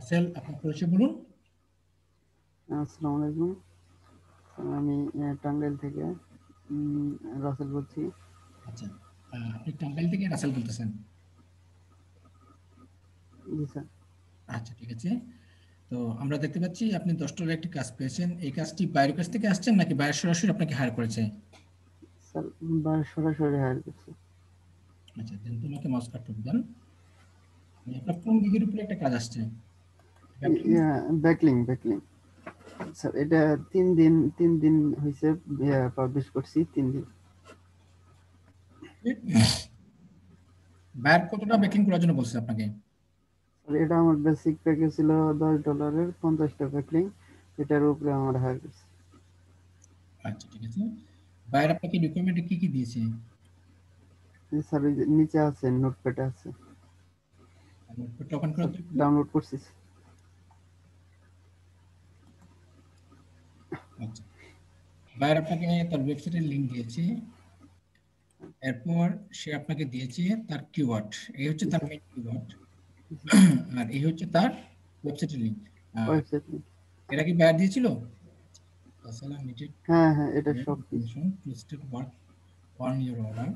রাসেল, আপনার পরিচয় বলুন। আসসালামু আলাইকুম। আমি টাঙ্গাইল থেকে রাসেল বলছি। আচ্ছা, আপনি টাঙ্গাইল থেকে রাসেল বলতেছেন। জি স্যার। আচ্ছা, ঠিক আছে। তো আমরা দেখতে পাচ্ছি আপনি $10 একটি কাজ পেয়েছেন। এই কাজটি বাইরের কাছ থেকে আসছেন নাকি বাইরে সরাসরি আপনাকে হায়ার করেছে? স্যার সরাসরি হায়ার করছি। আচ্ছা, দেন তোমাকে মাউস কার্টুন দেন। আপনার কোন দিকের উপরে একটা কাজ আসছে? ব্যাকলিং ব্যাকলিং স্যার, এটা 3 দিন হয়েছে পাবলিশ করছি 3 দিন। বাইরে কতটা বেকিং করার জন্য বলছে আপনাকে? স্যার, এটা আমার বেসিক প্যাকেজ ছিল $10, 50টা ব্যাকলিং। এটার উপরে আমার হায়ার করছি। আচ্ছা, ঠিক আছে। বাইরে আপনাকে রিকোয়ারমেন্টে কি কি দিয়েছে? স্যার, ওই যে নিচে আছে, নোটপ্যাডে আছে। নোটপ্যাডটা ওপেন করো স্যার, তো একটু। ডাউনলোড করছি। আচ্ছা, বাইরে আপনাকে তার ওয়েবসাইটের লিংক দিয়েছে। এরপর সে আপনাকে দিয়েছে তার কিওয়ার্ড। এই হচ্ছে জি তার স্যার। Main keyword. জি স্যার। আর এই হচ্ছে তার ওয়েবসাইটের লিংক। ওয়েবসাইট। এরা কি বাইরে দিয়েছিল? তাছাড়া নিচে হ্যাঁ, এটা সব কিছু। Information to start work on your order,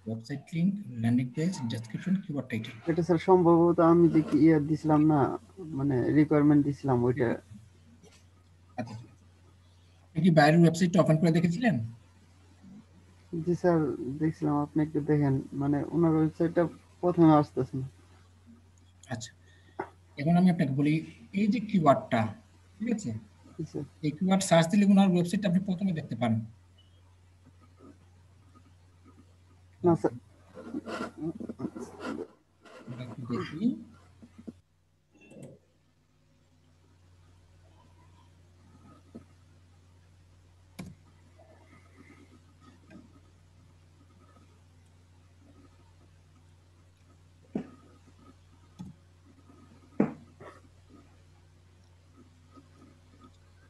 website link, landing page, description, keyword title. এটা স্যার সম্ভবত আমি দেখি দিছিলাম না, মানে রিকোয়ারমেন্ট দিছিলাম ওইটা। আচ্ছা, ঠিক আছে। আপনি কি বাইরের ওয়েবসাইটটা ওপেন করে দেখেছিলেন? জি স্যার, দেখছিলাম। আপনি একটু দেখেন, মানে ওনার ওয়েবসাইটটা প্রথমে আসতেছে না। আচ্ছা, এখন আমি আপনাকে বলি, এই যে কিওয়ার্ডটা, ঠিক আছে, জি স্যার। এই কিওয়ার্ড সার্চ দিলে ওনার ওয়েবসাইটটা আপনি প্রথমে দেখতে পান। না স্যার। আমরা একটু দেখি।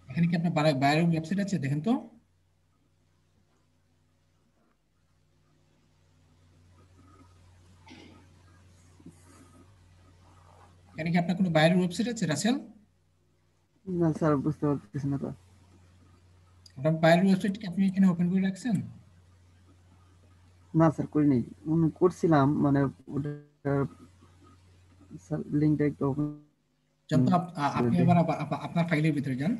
এখানে কি আপনার বাইরের ওয়েবসাইট আছে? দেখেন তো। এখানে কি আপনার কোনো বাইরের ওয়েবসাইট আছে রাসেল? না স্যার, বুঝতে পারতেছি না তো। আপনার বাইরের ওয়েবসাইট কি আপনি এখানে ওপেন করে রাখছেন? না স্যার, করিনি। করছিলাম, মানে ওটা স্যার, লিঙ্কটা একটু ওপেন যান তো, করে আপনি দেখি। এবার আপনার ফাইলের ভিতরে যান।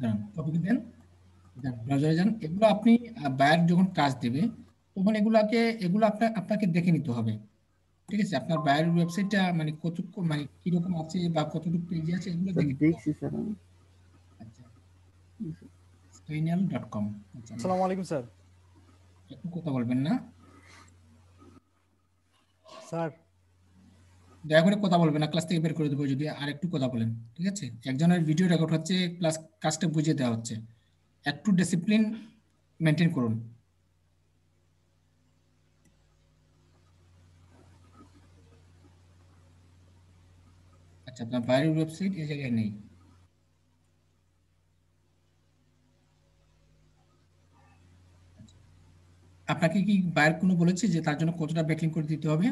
যান, কপি দেন, যান ব্রাউজারে যান। এগুলো আপনি বায়ার যখন কাজ দেবে তখন এগুলো আপনাকে দেখে নিতে হবে। ঠিক আছে, আপনার বায়ার ওয়েবসাইটটা মানে কতটুকু, মানে কিরকম আছে বা কতটুকু পেজে আছে, এগুলো স্যার, দেখে নিতে হবে। দেখছি স্যার আমি। আচ্ছা, stenial.com। আচ্ছা, আসসালামু আলাইকুম স্যার। একটু কথা বলবেন না? স্যার, দয়া করে কথা বলবেন না, ক্লাস থেকে বের করে দেবো যদি আর একটু কথা বলেন। ঠিক আছে, একজনের ভিডিও রেকর্ড হচ্ছে, প্লাস কাজটা বুঝিয়ে দেওয়া হচ্ছে। একটু ডিসিপ্লিন মেনটেন করুন। আচ্ছা, আপনার বাইরের ওয়েবসাইট এই জায়গায় নেই। আচ্ছা, আপনাকে কি বাইরে কোনো বলেছে যে তার জন্য কতটা ব্যাকলিং করে দিতে হবে?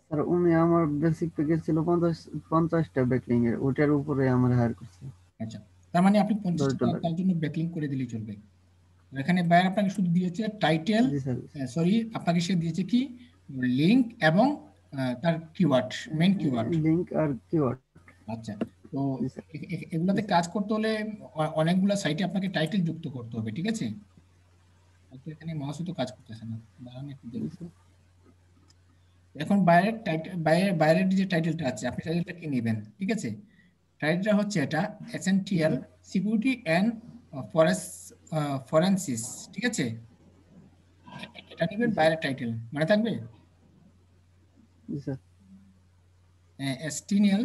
স্যার, উনি আমার বেসিক প্যাকেজ ছিল 50টা ব্যাকলিং এর, ওটার উপরে আমার হায়ার করছে আচ্ছা, তার মানে আপনি 50টা $10। তার জন্য ব্যাকলিং করে দিলেই চলবে। এখানে বাইরে আপনাকে শুধু দিয়েছে টাইটেল, জি স্যার। সরি, আপনাকে সে দিয়েছে কি লিংক এবং তার কিওয়ার্ড, মেন কিওয়ার্ড। লিঙ্ক আর কিওয়ার্ড। আচ্ছা, তো জি স্যার। জি এগুলাতে স্যার। কাজ করতে হলে অনেকগুলো সাইটে আপনাকে টাইটেল যুক্ত করতে হবে। ঠিক আছে, হয়তো এখানে মাউসও তো কাজ করতেছে না, দাঁড়ান একটু জি দেখি। স্যার। এখন বাইরের যে টাইটেলটা আছে, আপনি টাইটেলটা কি নেবেন? ঠিক আছে, টাইটেলটা হচ্ছে এটা জি essential sir. Security and forensics. ঠিক আছে, এটা জি নেবেন স্যার। বাইরের টাইটেল, মানে থাকবে জি sir. Essential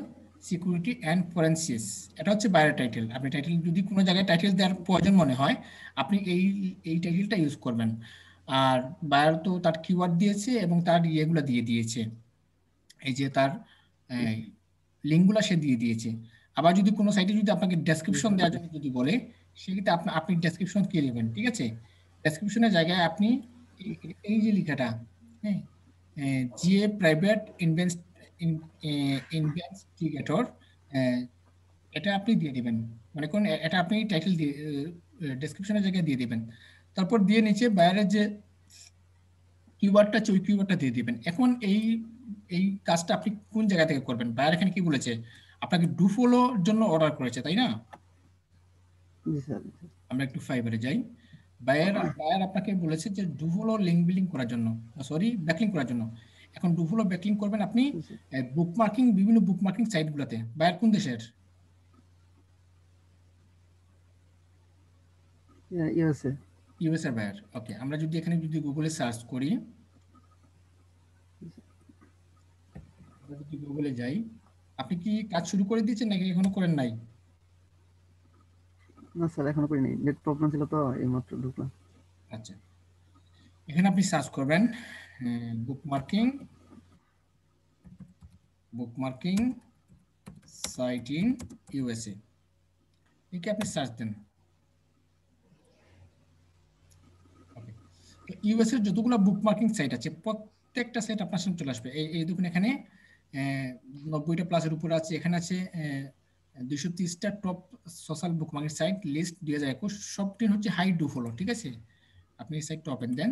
security and forensics. এটা হচ্ছে বাইরের টাইটেল। আপনি টাইটেল যদি কোনো জায়গায় টাইটেল দেওয়ার প্রয়োজন মনে হয়, আপনি এই টাইটেলটা ইউজ করবেন। আর বায়ার তো তার কিওয়ার্ড দিয়েছে এবং তার ইয়েগুলো দিয়ে দিয়েছে, এই যে তার জি স্যার। লিঙ্কগুলো সে দিয়ে দিয়েছে। আবার যদি কোনো সাইটে যদি আপনাকে জি ডেসক্রিপশন স্যার। দেওয়ার জন্য যদি বলে, সেক্ষেত্রে আপনি ডেসক্রিপশন কি নেবেন? ঠিক আছে, ডেসক্রিপশনের জায়গায় আপনি এই যে লেখাটা, হ্যাঁ, জিএ প্রাইভেট ইনভেস্টিগেটর, এটা আপনি দিয়ে দিবেন। মনে করুন এটা আপনি টাইটেল দিয়ে ডেসক্রিপশনের জায়গায় দিয়ে দিবেন। তারপর দিয়ে নিচে বাইরের যে কিওয়ার্ডটা আছে ওই কিওয়ার্ডটা দিয়ে দিবেন। এখন এই কাজটা আপনি কোন জায়গা থেকে করবেন? বায়ার এখানে কি বলেছে? আপনাকে ডু ফলোর জন্য অর্ডার করেছে, তাই না? জি স্যার। আমরা একটু ফাইবারে যাই। বায়ার আপনাকে বলেছে যে ডু ফলো লিঙ্ক বিল্ডিং করার জন্য, সরি ব্যাকলিং করার জন্য। এখন ডু ফলো ব্যাকলিং করবেন আপনি জি স্যার। বুকমার্কিং, বিভিন্ন বুকমার্কিং সাইটগুলোতে। বায়ার কোন দেশের? ইউএসএ। ইউএস এর বায়ার। ওকে, আমরা যদি এখানে যদি গুগলে সার্চ করি, আমরা যদি গুগলে যাই, আপনি কি কাজ শুরু করে দিয়েছেন নাকি এখনো করেন নাই? না স্যার, এখনো করি নাই, নেট প্রবলেম ছিল তো এইমাত্র ঢুকলাম। আচ্ছা, এখানে আপনি সার্চ করবেন bookmarking, bookmarking site in USA. একে আপনি সার্চ দেন। ওকে, তো ইউএস এর যতগুলো বুকমার্কিং সাইট আছে প্রত্যেকটা সাইট আপনার সামনে চলে আসবে। এই দেখুন এখানে 90টা প্লাসের উপরে আছে। এখানে আছে 230টা top social bookmarking site list 2021, সবটি হচ্ছে হাই ডু ফলো। ঠিক আছে, আপনি এই সাইটটা ওপেন দেন।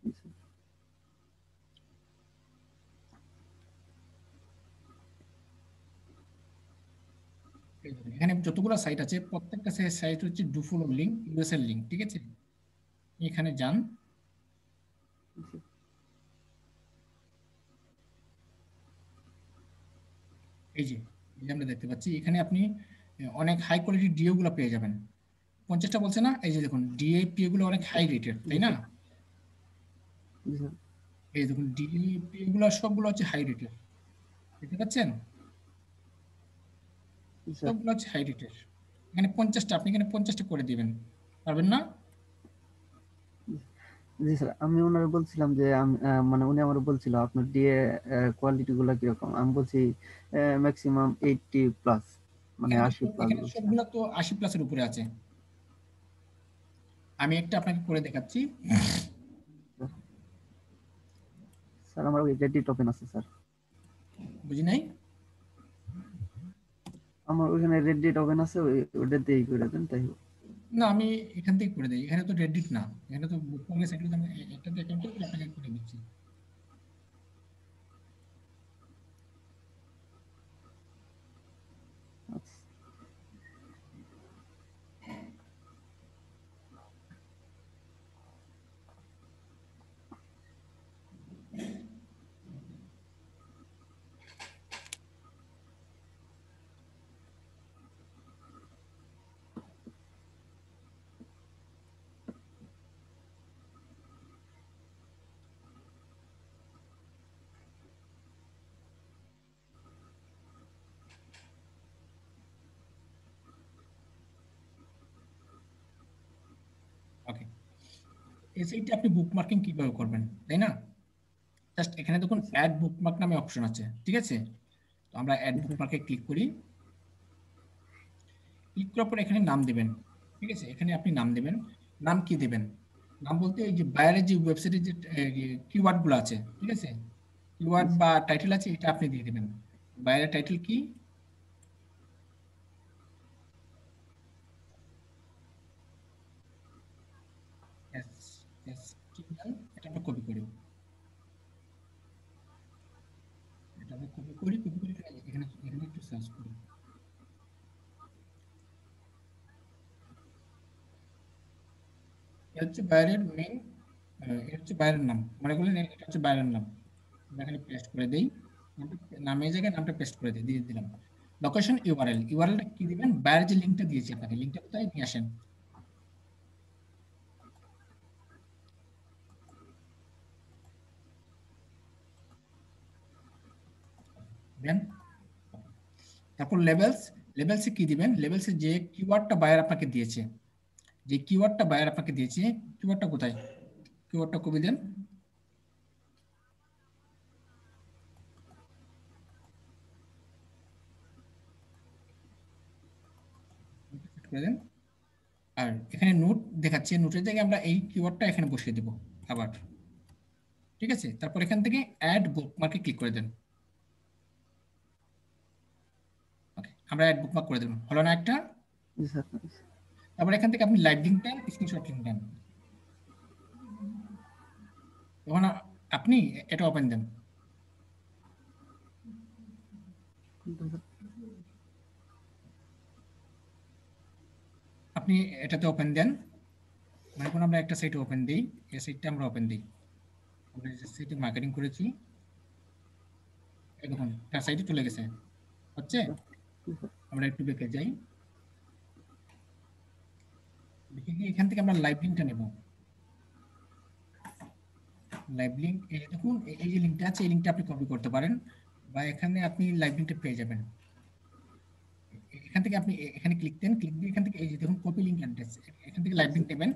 জি স্যার। এই দেখুন, এখানে যতগুলো সাইট আছে প্রত্যেকটা সাইট হচ্ছে ডু ফলো লিঙ্ক, ইউএস এর লিঙ্ক। ঠিক আছে, এখানে যান। জি স্যার। এই যে এই যে আমরা দেখতে পাচ্ছি এখানে আপনি অনেক হাই কোয়ালিটি ডিও গুলো পেয়ে যাবেন। 50টা বলছে না? এই যে দেখুন ডিএপি গুলো অনেক হাই রেটেড, জি তাই না? স্যার। জি স্যার। এই দেখুন ডিএপি গুলো সবগুলো হচ্ছে হাই রেটেড, দেখতে পাচ্ছেন? জি স্যার। সবগুলো হচ্ছে হাই রেটেড। এখানে 50টা, আপনি এখানে 50টা করে দিবেন, পারবেন না? জি স্যার, আমি ওনারে বলছিলাম যে মানে উনি আমার বলছিল আপনার ডিএ কোয়ালিটি গুলা কিরকম। আমি বলছি ম্যাক্সিমাম 80+, মানে এখানে তো 80+ এখানে বলছিলাম। সবগুলো তো 80 প্লাসের উপরে আছে। আমি একটা আপনাকে করে দেখাচ্ছি। স্যার আমার ওই রেডিট ওপেন আছে স্যার। বুঝি নাই? আমার ওইখানে রেডিট ওপেন আছে, ওটা দিয়েই করে দেন তাই হোক। না, আমি এখান থেকে করে দিই। এখানে তো রেডিট না, এখানে তো বুকমার্কের সাইটে আমি একটা অ্যাকাউন্টে আপনাকে করে দিচ্ছি। আচ্ছা। ওকে, এই সাইটে আপনি বুকমার্কিং কিভাবে করবেন, তাই না? জাস্ট এখানে দেখুন জি স্যার। অ্যাড বুকমার্ক নামে অপশন আছে। ঠিক আছে, তো আমরা অ্যাড জি স্যার। বুকমার্কে ক্লিক করি। ক্লিক করার পর এখানে নাম দিবেন। ঠিক আছে, এখানে আপনি নাম দিবেন। নাম কি দিবেন? নাম বলতে এই যে বাইরের যে ওয়েবসাইটের যে কিওয়ার্ড গুলো আছে, ঠিক আছে, জি কিওয়ার্ড স্যার। বা টাইটেল আছে, এটা আপনি দিয়ে দিবেন। বাইরের টাইটেল কি? HTML, এটা আমরা কপি করি। এটা আমরা কপি করে এখানে এখানে একটু সার্চ করি। এটা হচ্ছে বাইরের মেইন, এটা হচ্ছে বাইরের নাম। মনে করলেন এটা হচ্ছে বাইরের নাম। আমরা এখানে পেস্ট করে দেই। নামের জায়গায় নামটা পেস্ট করে দিই, দিয়ে দিলাম। লোকেশন ইউআরএল, ইউআরএলটা কি দিবেন? বাইরের যে লিঙ্কটা দিয়েছি আপনাকে, লিঙ্কটা কোথায় নিয়ে আসেন দেন। তারপর লেভেলস, লেভেলসে কি দিবেন? লেভেলসে যে কিওয়ার্ডটা বায়ার আপনাকে দিয়েছে, যে কিওয়ার্ডটা বায়ার আপনাকে দিয়েছে, কিওয়ার্ডটা কোথায়? কিওয়ার্ডটা কপি দেন, করে দেন। আর এখানে নোট দেখাচ্ছে, নোটের জায়গায় আমরা এই কিওয়ার্ডটা এখানে বসিয়ে দেব আবার। ঠিক আছে, তারপর এখান থেকে অ্যাড বুকমার্কে ক্লিক করে দেন। ওকে, আমরা অ্যাড বুকমার্ক করে দেব, হলো না একটা? জি স্যার। তারপর এখান থেকে আপনি লাইভ লিঙ্ক দেন, স্ক্রিনশট লিঙ্ক দেন। তখন আপনি এটা ওপেন দেন। আপনি এটাতে ওপেন দেন, মানে কোনো আমরা একটা সাইট ওপেন দিই, এই সাইটটা আমরা ওপেন দিই। আমরা যে সাইটে মার্কেটিং করেছি, এই দেখুন তার সাইটে চলে গেছে, হচ্ছে। আমরা একটু বেঁকে যাই, দেখে গিয়ে এখান থেকে আমরা লাইভ লিঙ্কটা নেব। লাইভ লিঙ্ক, এই যে দেখুন এই যে লিঙ্কটা আছে, এই লিঙ্কটা আপনি কপি করতে পারেন, বা এখানে আপনি লাইভ লিঙ্কটা পেয়ে যাবেন। এখান থেকে আপনি এখানে ক্লিক দেন, ক্লিক দিয়ে এখান থেকে এই যে দেখুন কপি লিঙ্ক অ্যাড্রেস, এখান থেকে লাইভ লিঙ্ক নেবেন,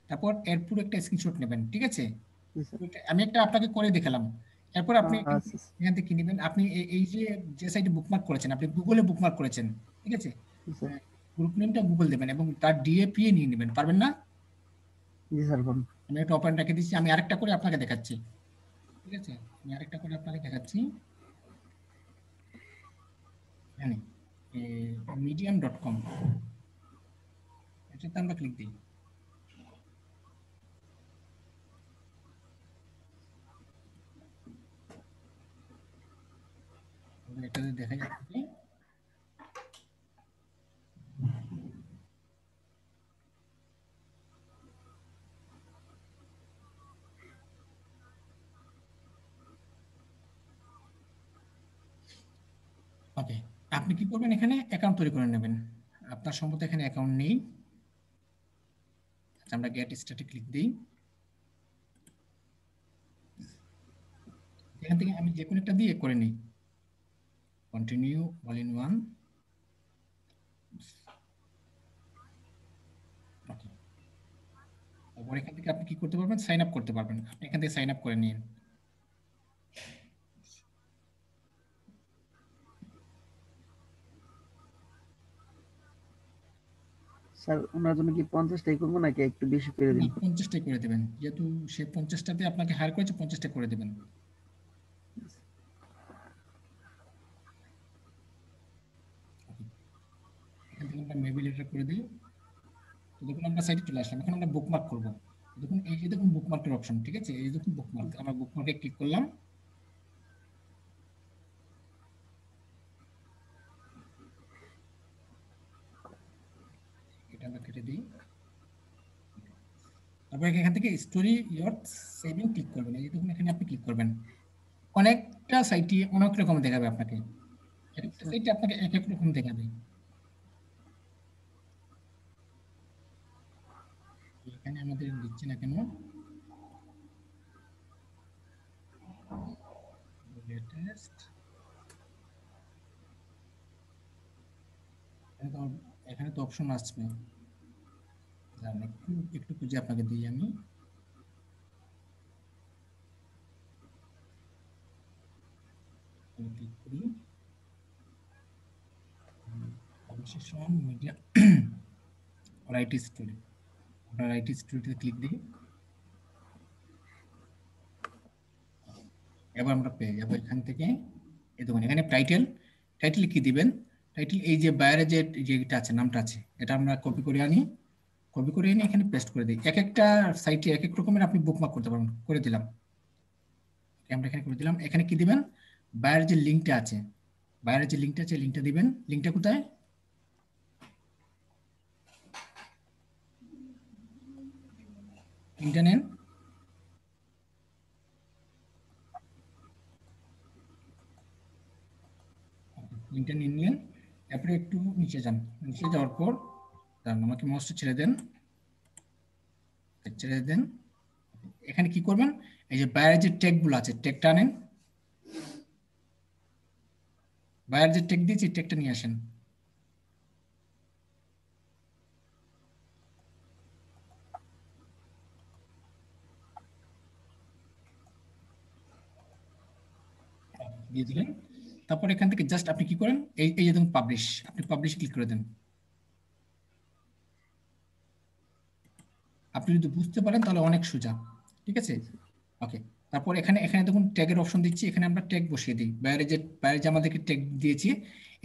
তারপর এর পুরো একটা স্ক্রিনশট নেবেন। ঠিক আছে, আমি একটা আপনাকে করে দেখালাম। এরপর আপনি এখান থেকে কি নেবেন, আপনি এই যে যে সাইটে বুকমার্ক করেছেন, আপনি গুগলে বুকমার্ক করেছেন, ঠিক আছে, গ্রুপ নেমটা গুগল দেবেন এবং তার ডিএপি নিয়ে নেবেন, পারবেন না? জি স্যার। আমি একটা ওপেন রেখে দিচ্ছি, আমি আরেকটা করে আপনাকে দেখাচ্ছি। ঠিক আছে, আমি আরেকটা করে আপনাকে দেখাচ্ছি। এখানে medium.com, এটাতে আমরা ক্লিক দিই। এটাতে দেখা যাচ্ছে ওকে। আপনি কি করবেন, এখানে অ্যাকাউন্ট তৈরি করে নেবেন। আপনার সম্ভবত এখানে অ্যাকাউন্ট নেই। আচ্ছা, আমরা গেট স্টার্টে ক্লিক দিই। এখান থেকে আমি যে কোনো একটা দিয়ে করে নিই, কন্টিনিউ অল ইন ওয়ান। ওকে, তারপর এখান থেকে আপনি কি করতে পারবেন, সাইন আপ করতে পারবেন। আপনি এখান থেকে সাইন আপ করে নিন। স্যার ওনার জন্য কি 50টাই করবো নাকি একটু বেশি করে দিন? 50টাই করে দেবেন, যেহেতু সে 50টাতে আপনাকে হায়ার করেছে, 50টা করে দেবেন। এখান থেকে আমরা মেবি লেটার করে দিই। তো দেখুন আমরা সাইটে চলে আসলাম, এখন আমরা বুকমার্ক করবো। দেখুন এই যে দেখুন বুকমার্কের অপশন, ঠিক আছে, এই যে দেখুন বুকমার্ক, আমরা বুকমার্কে ক্লিক করলাম। এটা আমরা কেটে দিই। তারপর এখান থেকে স্টোরি ইয়োর সেভিং ক্লিক করবেন, এই যে দেখুন এখানে আপনি ক্লিক করবেন। অনেকটা সাইটে অনেক রকম দেখাবে আপনাকে, একটা সাইটে আপনাকে এক এক রকম দেখাবে। এখানে আমাদের দিচ্ছে না কেন, লেটেস্ট, এখানে তো অপশন আসবে, দাঁড়ান একটু একটু খুঁজে আপনাকে দিই আমি। ক্লিক করি, অবশেষন মিডিয়া রাইট স্টোরি, আমরা রাইট স্টোরিতে ক্লিক দিই। এবার আমরা পেয়ে যাবো এখান থেকে, এই দেখুন এখানে টাইটেল, টাইটেল কি দিবেন, টাইটেল এই যে বাইরে যে যেটা আছে নামটা আছে, এটা আমরা কপি করে আনি, কপি করে এনে এখানে পেস্ট করে দিই। এক একটা সাইটে এক এক রকমের আপনি বুকমার্ক করতে পারবেন, করে দিলাম। আমরা এখানে করে দিলাম। এখানে কি দিবেন, বাইরের যে লিঙ্কটা আছে, বাইরের যে লিঙ্কটা আছে, লিঙ্কটা দিবেন। লিঙ্কটা কোথায়, লিঙ্কটা নেন, লিঙ্কটা নিয়ে নিলেন। তারপরে একটু নিচে যান, নিচে যাওয়ার পর দাঁড়ান আমাকে মাউসটা ছেড়ে দেন, ছেড়ে দেন। এখানে কি করবেন, এই যে বাইরের যে ট্যাগগুলো আছে, ট্যাগটা আনেন, বাইরের যে ট্যাগ দিয়েছি ট্যাগটা নিয়ে আসেন। দিয়ে দিলেন। তারপর এখান থেকে জাস্ট আপনি কি করেন, এই এই যে দেখুন পাবলিশ, আপনি পাবলিশ ক্লিক করে দেন। আপনি যদি বুঝতে পারেন তাহলে অনেক সোজা। ঠিক আছে? ওকে। তারপর এখানে এখানে দেখুন ট্যাগের অপশন দিচ্ছি, এখানে আমরা ট্যাগ বসিয়ে দিই। বাইরে যে আমাদেরকে ট্যাগ দিয়েছি,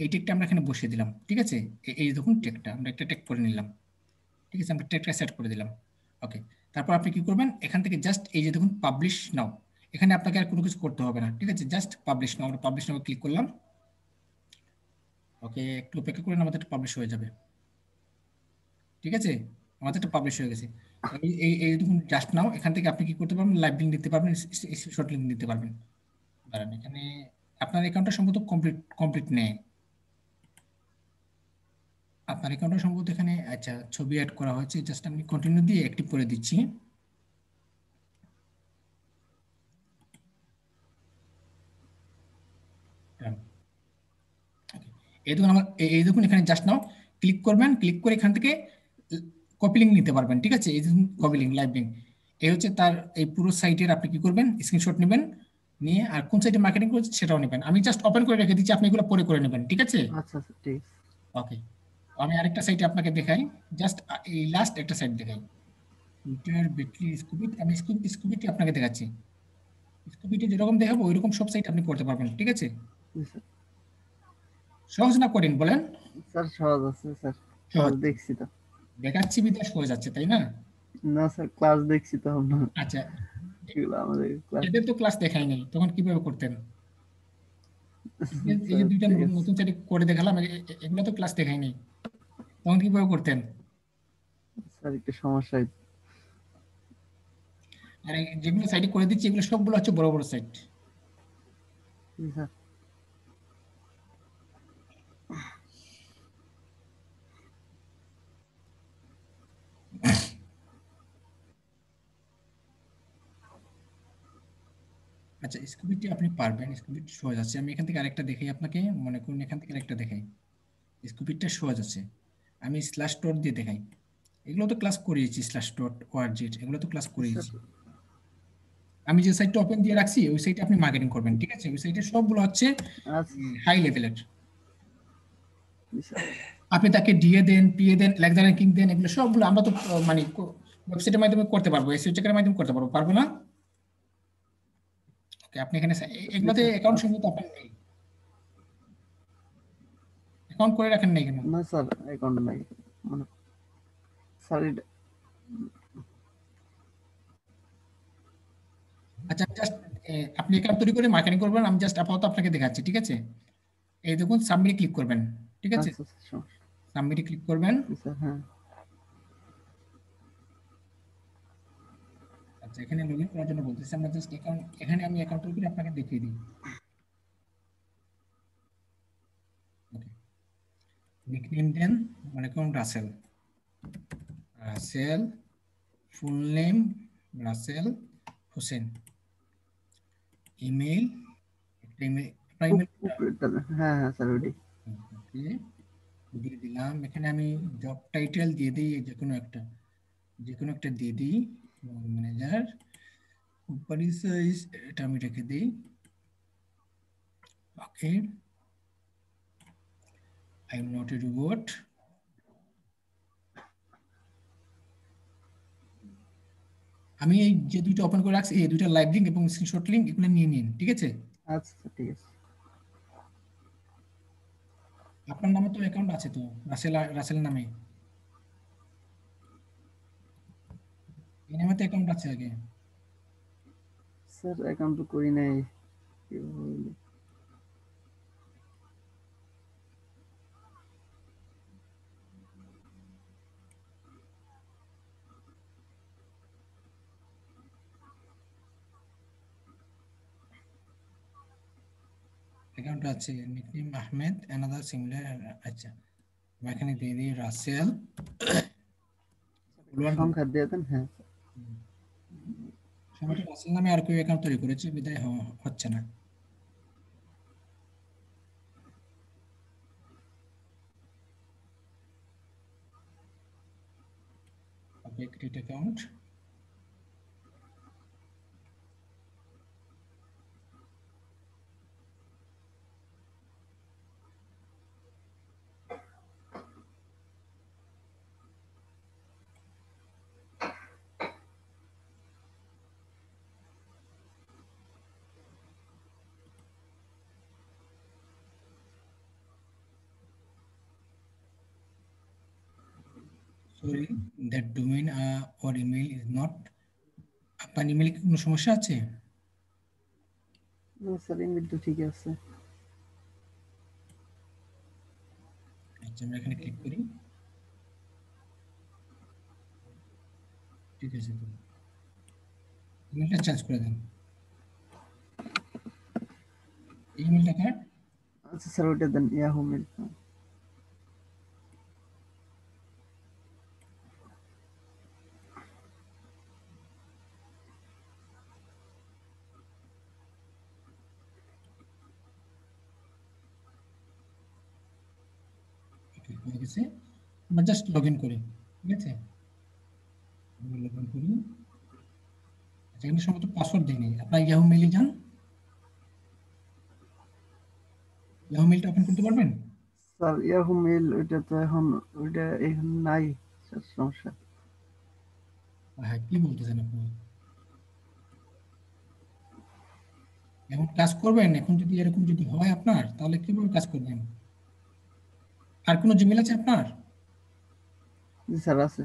এই ট্যাগটা আমরা এখানে বসিয়ে দিলাম। ঠিক আছে? এই দেখুন ট্যাগটা আমরা একটা ট্যাগ করে নিলাম। ঠিক আছে? আমরা ট্যাগটা সেট করে দিলাম। ওকে। তারপর আপনি কি করবেন, এখান থেকে জাস্ট এই যে দেখুন পাবলিশ নাও, এখানে আপনাকে আর কোনো কিছু করতে হবে না। ঠিক আছে? জাস্ট পাবলিশ নাও, আমরা পাবলিশ নাও ক্লিক করলাম। ওকে, একটু অপেক্ষা করেন, আমাদের পাবলিশ হয়ে যাবে। ঠিক আছে? আমাদের একটা পাবলিশ হয়ে গেছে। এই এই এই দেখুন জাস্ট নাও, এখান থেকে আপনি কি করতে পারবেন, লাইভ লিঙ্ক দিতে পারবেন, শর্ট লিঙ্ক দিতে পারবেন। দাঁড়ান, এখানে আপনার অ্যাকাউন্টটা সম্ভবত কমপ্লিট কমপ্লিট নেই। আপনার অ্যাকাউন্টটা সম্ভবত এখানে, আচ্ছা, ছবি অ্যাড করা হয়েছে, জাস্ট আমি কন্টিনিউ দিয়ে অ্যাক্টিভ করে দিচ্ছি। এই দেখুন আমার এই দেখুন এখানে জাস্ট নাও ক্লিক করবেন, ক্লিক করে এখান থেকে কপি লিঙ্ক নিতে পারবেন। ঠিক আছে? এই দেখুন কপি লিঙ্ক, লাইভ লিঙ্ক। এই হচ্ছে তার এই পুরো সাইটের, আপনি কি করবেন, স্ক্রিনশট নেবেন, নিয়ে আর কোন সাইটে মার্কেটিং করছে সেটাও নেবেন। আমি জাস্ট ওপেন করে রেখে দিচ্ছি, আপনি এগুলো পরে করে নেবেন। ঠিক আছে? আচ্ছা আচ্ছা, ঠিক আছে। ওকে। আমি আরেকটা সাইটে আপনাকে দেখাই, জাস্ট এই লাস্ট একটা সাইট দেখাই, টুইটার বিটলি স্কুবিট। আমি স্কুবিটি আপনাকে দেখাচ্ছি। স্কুবিটি যেরকম দেখাবো ওইরকম সব সাইট আপনি করতে পারবেন। ঠিক আছে? জি স্যার। সহজ না করেন বলেন? স্যার সহজ আছে স্যার, ক্লাস সহজ। দেখছি তো। দেখাচ্ছি বিদ্যা সহজ আছে, তাই না? না স্যার, ক্লাস দেখছি তো আমরা, আচ্ছা, এগুলো আমাদের ক্লাস। এদের তো ক্লাস দেখাই নাই, তখন কিভাবে করতেন? এই যে স্যার দুইটা ঠিক আছে নতুন সাইট করে দেখালাম, এগুলো তো ক্লাস দেখাই নাই, তখন কিভাবে করতেন? স্যার, একটু সমস্যা আর যেগুলো সাইটে করে দিচ্ছি এগুলো সবগুলো হচ্ছে বড় বড় সাইট। জি স্যার। আচ্ছা, স্কুবিটি আপনি পারবেন, স্কুবিটি সহজ আছে। আমি এখান থেকে আরেকটা দেখাই আপনাকে, মনে করুন এখান থেকে আরেকটা দেখাই, স্কুবিটটা সহজ আছে। আমি স্ল্যাশ ডট দিয়ে দেখাই। এগুলো তো ক্লাস করিয়েছি, স্ল্যাশ ডট ওয়ার্ডজিট, এগুলো তো ক্লাস স্যার করিয়েছি। আমি যে সাইটটা ওপেন দিয়ে রাখছি ওই সাইটে আপনি মার্কেটিং করবেন। ঠিক আছে? ওই সাইটে সবগুলো হচ্ছে আচ্ছা হাই লেভেলের। জি স্যার। আপনি তাকে ডিএ দেন, পিএ দেন, লেকচার র্যাঙ্কিং দেন, এগুলো সবগুলো আমরা তো মানে ওয়েবসাইটের মাধ্যমে করতে পারবো, এসইও চেকের মাধ্যমে করতে পারবো, পারবো না? ওকে, আপনি এখানে জি এগুলোতে স্যার। অ্যাকাউন্ট আচ্ছা। সম্ভবত আপনার নেই, অ্যাকাউন্ট করে রাখেন নাই কেন? না স্যার, অ্যাকাউন্ট নাই মানে। স্যার আচ্ছা, জাস্ট আপনি অ্যাকাউন্ট তৈরি করে মার্কেটিং করবেন, আমি জাস্ট আপাতত আপনাকে দেখাচ্ছি। ঠিক আছে? এই দেখুন সাবমিটে ক্লিক করবেন। ঠিক আছে? আচ্ছা আচ্ছা, সমস্যা। সাবমিটে ক্লিক করবেন। জি স্যার, হ্যাঁ। আচ্ছা, এখানে লগ ইন করার জন্য বলতেছি, আমরা জাস্ট অ্যাকাউন্ট, এখানে আমি অ্যাকাউন্ট তৈরি করে আপনাকে দেখিয়ে দিই। ওকে, নিকনেম দেন, মনে করুন Russell, Russell, full name Russell Hossain, email, একটা ইমেল, আপনার ইমেল উপরেরটা, হ্যাঁ হ্যাঁ স্যার, ওইটাই। দিয়ে দিলাম। এখানে আমি জব টাইটেল দিয়ে দিই, যে কোনো একটা দিয়ে দিই, ম্যানেজার। পরিচয় এটা আমি রেখে দিই। Okay, I am not a robot. আমি এই যে দুইটা ওপেন করে রাখছি, এই দুইটা লাইভ লিঙ্ক এবং স্ক্রিনশট লিঙ্ক, এগুলো নিয়ে নিন। ঠিক আছে? আচ্ছা স্যার, ঠিক আছে। আপনার নামে তো অ্যাকাউন্ট আছে তো, রাসেল নামে, এই নামে তো অ্যাকাউন্ট আছে আগে। স্যার অ্যাকাউন্ট তো করি নাই, কিভাবে হইলো? অ্যাকাউন্ট আছে, নিকনেম আহমেদ, অ্যানাদার সিমিলার। আচ্ছা, আমি এখানে দিয়ে দিই রাসেল। একটু সংখ্যা দিয়ে দেন, হ্যাঁ স্যার। সময়টা রাসেল নামে আর কেউ অ্যাকাউন্ট তৈরি করেছে, বিদায় হচ্ছে না। Okay, create account. Sorry, that domain or email is not. আপনার ইমেলে কি কোনো সমস্যা আছে? না স্যার, ইমেল তো ঠিক আছে। আচ্ছা, আমরা এখানে ক্লিক করি। ঠিক আছে, তো ইমেলটা চেঞ্জ করে দেন। এই ইমেলটা কার? আচ্ছা স্যার, ওইটা দেন, ইয়াহু মেল। ওকে, হয়ে গেছে। আমরা জাস্ট লগ ইন করি। ঠিক আছে, লগ ইন করি। আচ্ছা, এখানে সম্ভবত পাসওয়ার্ড দিইনি। আপনার ইয়াহু মেইলে যান। ইয়াহু মেইলটা ওপেন করতে পারবেন? স্যার ইয়াহু মেল ওইটা তো এখন, ওইটা এখন নাই স্যার, সমস্যা। হ্যাঁ, কি বলতেছেন আপনি? এখন কাজ করবেন? এখন যদি এরকম যদি হয় আপনার, তাহলে কিভাবে কাজ করবেন? আর কোনো জিমেল আছে আপনার? জি স্যার, আছে।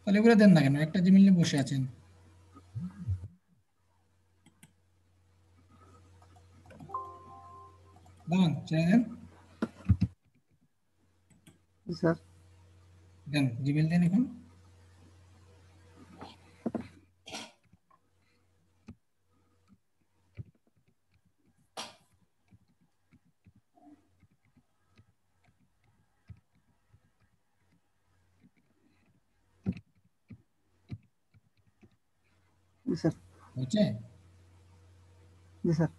তাহলে এগুলো দেন না কেন? একটা জিমেল নিয়ে বসে আছেন। দাঁড়ান, ছেড়ে দেন। জি স্যার। দেন, জিমেল দেন এখন। জি স্যার। হয়েছে? জি স্যার।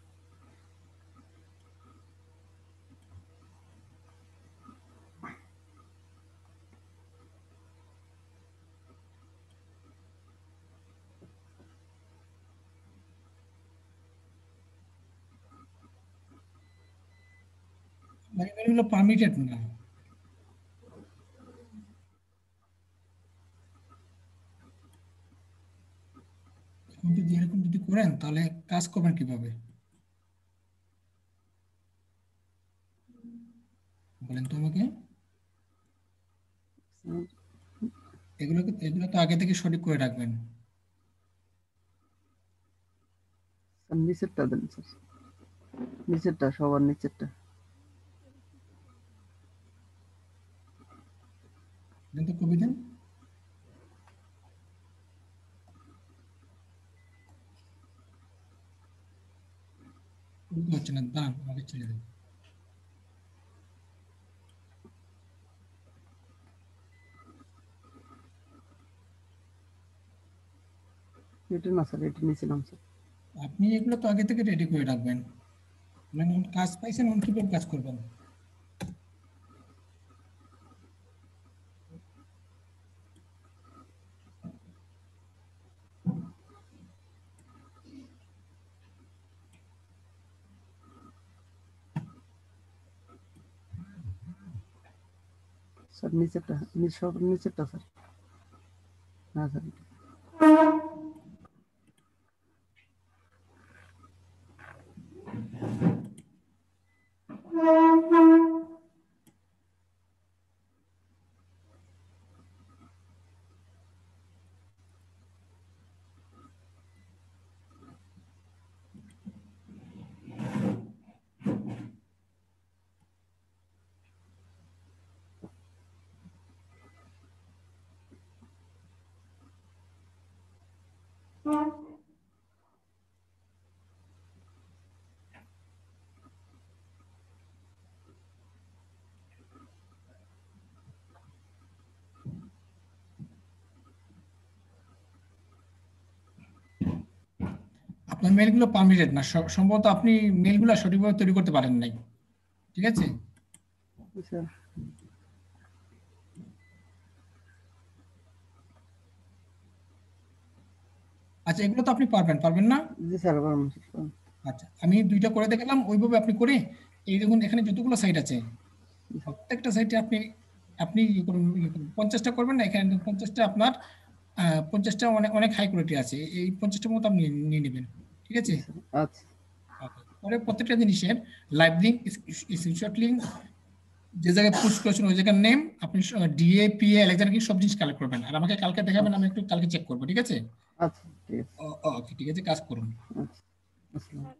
মানে এগুলো পারমিটেড না। এখন যদি এরকম যদি করেন, তাহলে কাজ করবেন কিভাবে বলেন তো আমাকে? এগুলো তো আগে থেকে সঠিক করে রাখবেন। স্যার নিচেরটা দেন স্যার, নিচেরটা, সবার নিচেরটা। দেন তো, কবি দেন। বুঝতে হচ্ছে না, দাঁড়ান, আমাকে ছেড়ে দেন। এটা না স্যার, এটা নিয়েছিলাম স্যার। আপনি এগুলো তো আগে থেকে রেডি করে রাখবেন। মানে কাজ পাইছেন, এখন কিভাবে কাজ করবেন? স্যার নিচেরটা, সবার নিচেরটা স্যার। হ্যাঁ স্যার। আপনার মেলগুলো পারমিটেড না, সম্ভবত আপনি মেলগুলো সঠিকভাবে তৈরি করতে পারেন নাই। ঠিক আছে, জি স্যার। আচ্ছা, এগুলো তো আপনি পারবেন, পারবেন না? জি স্যার, পারবেন স্যার। আচ্ছা, আমি দুইটা করে দেখালাম, ওইভাবে আপনি করে। এই দেখুন, এখানে যতগুলো সাইট আছে, জি স্যার। প্রত্যেকটা সাইটে আপনি আপনি ইয়ে করুন, 50টা করবেন না, এখানে 50টা আপনার 50টা অনেক অনেক হাই কোয়ালিটি আছে, এই 50টার মতো আপনি নিয়ে নেবেন। ঠিক আছে। জি স্যার। আচ্ছা। Okay. পরে প্রত্যেকটা জিনিসের লাইভ লিঙ্ক, স্ক্রিনশট লিঙ্ক, যে জায়গায় পুশ করেছেন ওই জায়গার নেম, আপনি ডিএ পিএ আলেকজান্ডার কি সব জিনিস কালেক্ট করবেন, আর আমাকে কালকে দেখাবেন, আমি একটু কালকে চেক করবো, ঠিক আছে? আচ্ছা ঠিক আছে। ওকে, ঠিক আছে, কাজ করুন। আচ্ছা, আসসালাম।